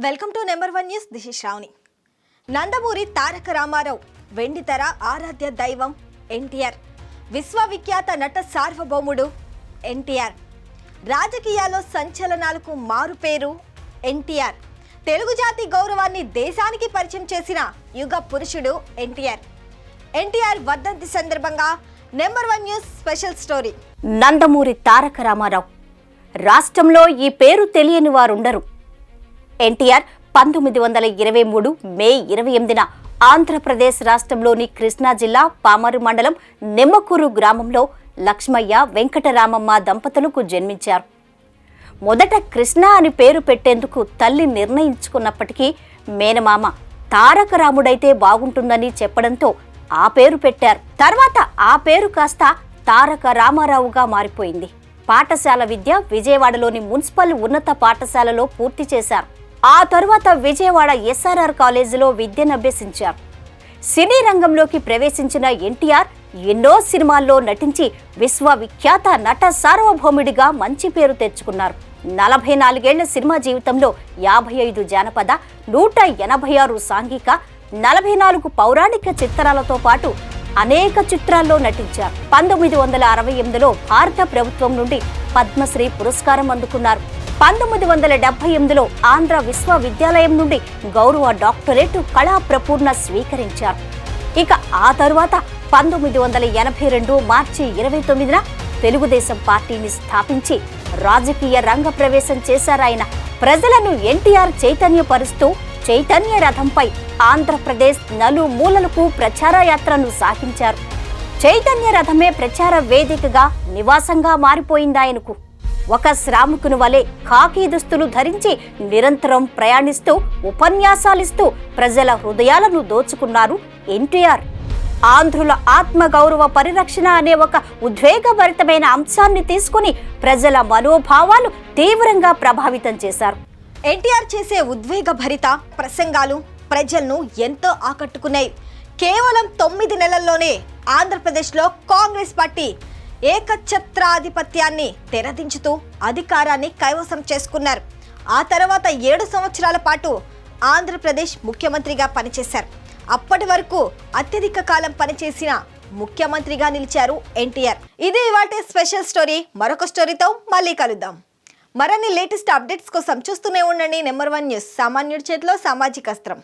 Welcome to number 1 news. This is Shravani. Nandamuri Taraka Ramarao వెండితెర ఆరాధ్య దైవం ఎన్టీఆర్, విశ్వవిఖ్యాత నట సార్వభౌముడు ఎన్టీఆర్, రాజకీయాల్లో సంచలనాలకు మారుపేరు ఎన్టీఆర్, తెలుగు జాతి గౌరవాన్ని దేశానికి పరిచయం చేసిన యుగ పురుషుడు ఎన్టీఆర్. ఎన్టీఆర్ వర్ధంతి సందర్భంగా number 1 news special story. Nandamuri Taraka Ramarao రాష్ట్రంలో ఈ పేరు తెలియని వారుండరు. ఎన్టీఆర్ 1923 మే 28న ఆంధ్రప్రదేశ్ రాష్ట్రంలోని కృష్ణా జిల్లా పామరు మండలం నిమ్మకూరు గ్రామంలో లక్ష్మయ్య వెంకటరామమ్మ దంపతులకు జన్మించారు. మొదట కృష్ణ అని పేరు పెట్టేందుకు తల్లి నిర్ణయించుకున్నప్పటికీ మేనమామ తారక రాముడైతే బాగుంటుందని చెప్పడంతో ఆ పేరు పెట్టారు. తర్వాత ఆ పేరు కాస్త తారక రామారావుగా మారిపోయింది. పాఠశాల విద్య విజయవాడలోని మున్సిపల్ ఉన్నత పాఠశాలలో పూర్తి చేశారు. ఆ తరువాత విజయవాడ ఎస్ఆర్ఆర్ కాలేజీలో విద్యనభ్యసించారు. సినీ రంగంలోకి ప్రవేశించిన ఎన్టీఆర్ ఎన్నో సినిమాల్లో నటించి విశ్వవిఖ్యాత నట సార్వభౌముడిగా మంచి పేరు తెచ్చుకున్నారు. 44 ఏళ్ల సినిమా జీవితంలో 55 జానపద, 186 సాంఘిక, 44 పౌరాణిక చిత్రాలతో పాటు అనేక చిత్రాల్లో నటించారు. 1968లో భారత ప్రభుత్వం నుండి పద్మశ్రీ పురస్కారం అందుకున్నారు. 1978లో ఆంధ్ర విశ్వవిద్యాలయం నుండి గౌరవ డాక్టరేట్ కళా ప్రపూర్ణ స్వీకరించారు. ఇక ఆ తరువాత 1982 మార్చి 29న తెలుగుదేశం పార్టీని స్థాపించి రాజకీయ రంగ ప్రవేశం చేశారాయన. ప్రజలను ఎన్టీఆర్ చైతన్యపరుస్తూ చైతన్య రథంపై ఆంధ్రప్రదేశ్ నలుమూలలకు ప్రచార యాత్రను సాగించారు. చైతన్య రథమే ప్రచార వేదికగా నివాసంగా మారిపోయిందాయనకు. ఒక శ్రామికుని వలె ఖాకీ దుస్తులు ధరించి నిరంతరం ప్రయాణిస్తూ ఉపన్యాసాలిస్తూ ప్రజల హృదయాలను దోచుకున్నారు ఎన్టీఆర్. ఆంధ్రుల ఆత్మగౌరవ పరిరక్షణ అనే ఒక ఉద్వేగభరితమైన అంశాన్ని తీసుకుని ప్రజల మనోభావాలు తీవ్రంగా ప్రభావితం చేశారు. ఎన్టీఆర్ చేసే ఉద్వేగభరిత ప్రసంగాలు ప్రజలను ఎంతో ఆకట్టుకున్నాయి. కేవలం 9 నెలల్లోనే ఆంధ్రప్రదేశ్లో కాంగ్రెస్ పార్టీ ఏకఛత్రాధిపత్యాన్ని తెరదించుతూ అధికారాన్ని కైవసం చేసుకున్నారు. ఆ తర్వాత 7 సంవత్సరాల పాటు ఆంధ్రప్రదేశ్ ముఖ్యమంత్రిగా పనిచేశారు. అప్పటి వరకు అత్యధిక కాలం పనిచేసిన ముఖ్యమంత్రిగా నిలిచారు ఎన్టీఆర్. ఇది ఇవాల్టి స్పెషల్ స్టోరీ. మరొక స్టోరీతో మళ్ళీ కలుద్దాం. మరిన్ని లేటెస్ట్ అప్డేట్స్ కోసం చూస్తూనే ఉండండి నెంబర్ 1 న్యూస్. సామాన్యుడి చేతిలో సామాజిక అస్త్రం.